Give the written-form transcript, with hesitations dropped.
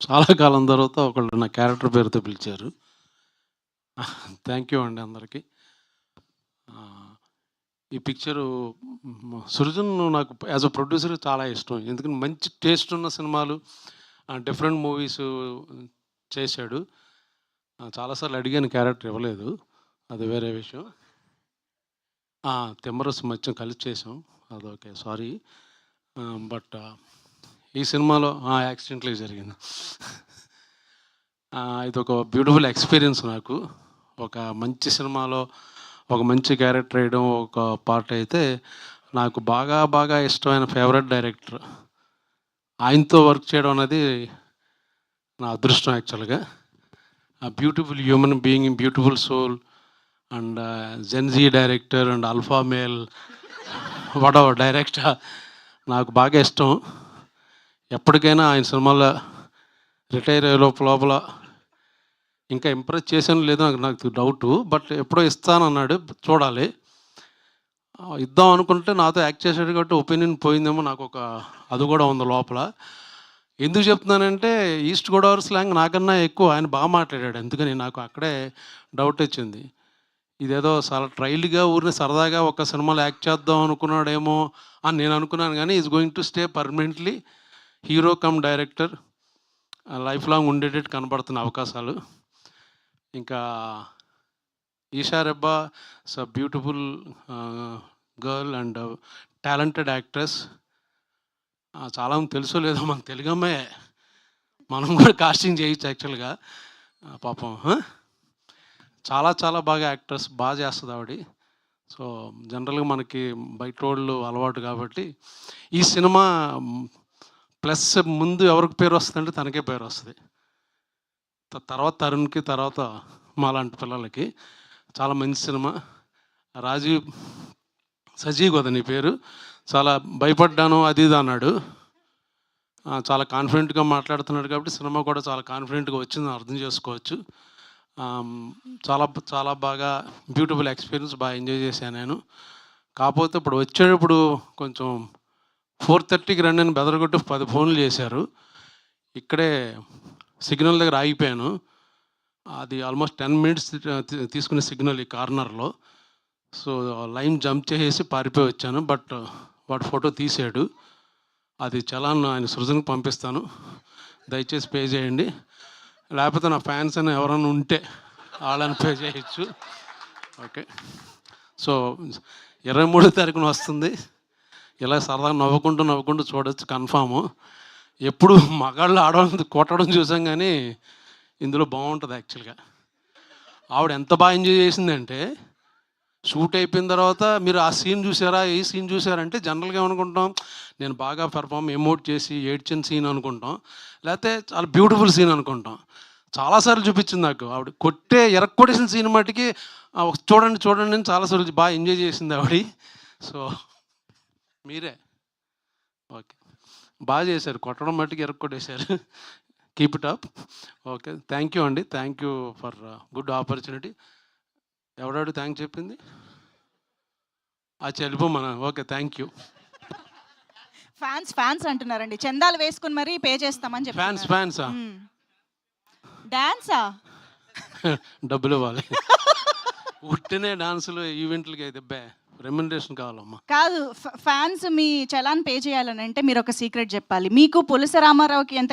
చాలా కాలం తర్వాత ఒకళ్ళు నా క్యారెక్టర్ పేరుతో పిలిచారు. థ్యాంక్ యూ అండి అందరికీ. ఈ పిక్చరు సృజన్ నాకు యాజ్ అ ప్రొడ్యూసర్ చాలా ఇష్టం. ఎందుకంటే మంచి టేస్ట్ ఉన్న సినిమాలు, డిఫరెంట్ మూవీస్ చేశాడు. చాలాసార్లు అడిగాను, క్యారెక్టర్ ఇవ్వలేదు, అది వేరే విషయం. తిమ్మరసు మధ్య కలిసి చేసాం, అదొకే, సారీ. బట్ ఈ సినిమాలో యాక్సిడెంట్లీ జరిగింది. ఇది ఒక బ్యూటిఫుల్ ఎక్స్పీరియన్స్ నాకు. ఒక మంచి సినిమాలో ఒక మంచి క్యారెక్టర్ వేయడం ఒక పార్ట్ అయితే, నాకు బాగా బాగా ఇష్టమైన ఫేవరెట్ డైరెక్టర్, ఆయనతో వర్క్ చేయడం అనేది నా అదృష్టం యాక్చువల్గా. Beautiful human being, beautiful soul, and gen Z director and alpha male వడవర్ డైరెక్టర్, నాకు బాగా ఇష్టం. ఎప్పటికైనా ఆయన సినిమాలో రిటైర్ అయ్యే లోపల ఇంకా ఇంప్రెస్ చేశాను లేదో నాకు డౌటు, బట్ ఎప్పుడో ఇస్తానన్నాడు, చూడాలి. ఇద్దాం అనుకుంటే నాతో యాక్ట్ చేశాడు కాబట్టి ఒపీనియన్ పోయిందేమో, నాకు ఒక అది కూడా ఉంది లోపల. ఎందుకు చెప్తున్నానంటే, ఈస్ట్ గోదావరి స్లాంగ్ నాకన్నా ఎక్కువ ఆయన బాగా మాట్లాడాడు, అందుకని నాకు అక్కడే డౌట్ వచ్చింది. ఇదేదో చాలా ట్రైల్గా ఊరిని సరదాగా ఒక సినిమాలో యాక్ట్ చేద్దాం అనుకున్నాడేమో అని నేను అనుకున్నాను, కానీ is going to stay permanently hero come director, life long ఉండేటట్టు కనబడుతున్న అవకాశాలు. ఇంకా Eesha Rebba is a beautiful girl and talented actress. చాలామంది తెలుసో లేదో, మన తెలుగు అమ్మాయి, మనం కూడా కాస్టింగ్ చేయొచ్చు యాక్చువల్గా. పాపం చాలా చాలా బాగా యాక్ట్రెస్, బాగా చేస్తుంది ఆవిడ. సో జనరల్గా మనకి బయట వాళ్ళు అలవాటు కాబట్టి ఈ సినిమా ప్లస్ ముందు ఎవరికి పేరు వస్తుందంటే తనకే పేరు వస్తుంది, తర్వాత తరుణ్కి, తర్వాత మాలాంటి పిల్లలకి. చాలా మంచి సినిమా. రాజీవ్ సజీవ్ కదా నీ పేరు, చాలా భయపడ్డాను అది ఇది అన్నాడు. చాలా కాన్ఫిడెంట్గా మాట్లాడుతున్నాడు కాబట్టి సినిమా కూడా చాలా కాన్ఫిడెంట్గా వచ్చిందని అర్థం చేసుకోవచ్చు. చాలా చాలా బాగా బ్యూటిఫుల్ ఎక్స్పీరియన్స్, బాగా ఎంజాయ్ చేశాను నేను. కాకపోతే ఇప్పుడు వచ్చేటప్పుడు కొంచెం 4:30కి రండి అని బెదరగొట్టి 10 ఫోన్లు చేశారు. ఇక్కడే సిగ్నల్ దగ్గర ఆగిపోయాను. అది ఆల్మోస్ట్ 10 మినిట్స్ తీసుకునే సిగ్నల్ ఈ కార్నర్లో. సో లైన్ జంప్ చేసేసి పారిపోయి వచ్చాను. బట్ వాడు ఫోటో తీసాడు, అది చలాన్ ఆయన సృజన్కి పంపిస్తాను, దయచేసి పే చేయండి. లేకపోతే నా ఫ్యాన్స్ అని ఎవరైనా ఉంటే వాళ్ళని పే చేయొచ్చు. ఓకే. సో 23వ తారీఖున వస్తుంది. ఇలా సరదాగా నవ్వుకుంటూ చూడొచ్చు కన్ఫాము. ఎప్పుడు మగాళ్ళు ఆడవాళ్ళని కొట్టడం చూసాం, కానీ ఇందులో బాగుంటుంది యాక్చువల్గా. ఆవిడ ఎంత బాగా ఎంజాయ్ చేసిందంటే, షూట్ అయిపోయిన తర్వాత మీరు ఆ సీన్ చూసారా, ఈ సీన్ చూసారంటే జనరల్గా ఏమనుకుంటాం, నేను బాగా పెర్ఫామ్ ఎమోట్ చేసి ఏడ్చిన సీన్ అనుకుంటాం, లేకపోతే చాలా బ్యూటిఫుల్ సీన్ అనుకుంటాం. చాలాసార్లు చూపించింది నాకు ఆవిడ ఎరక్కొట్టేసిన సీన్ మట్టుకి చూడండి అని చాలాసార్లు బాగా ఎంజాయ్ చేసింది ఆవిడ. సో మీరే ఓకే, బాగా చేశారు, కొట్టడం మట్టుకు ఎరక్కొట్టేశారు. Keep it up. Okay, thank you అండి, thank you for good opportunity. ఎవడాడు థ్యాంక్ చెప్పింది? చెల్లిపోమన. Okay, thank you. ఫ్యాన్స్ అంటున్నారండి, చందాలు వేసుకుని మరీ పే చేస్తామని చెప్పి. ఫ్యాన్సా? డాన్సా? డబ్బులు ఇవ్వాలి. ఉట్టినే డాన్సులు ఈవెంట్లకి అయితే రెమ్యునరేషన్ కావాలమ్మా. కాదు, ఫ్యాన్స్ మీ చలాన్ పే చేయాలని అంటే మీరు ఒక సీక్రెట్ చెప్పాలి. మీకు పులస రామారావుకి ఎంత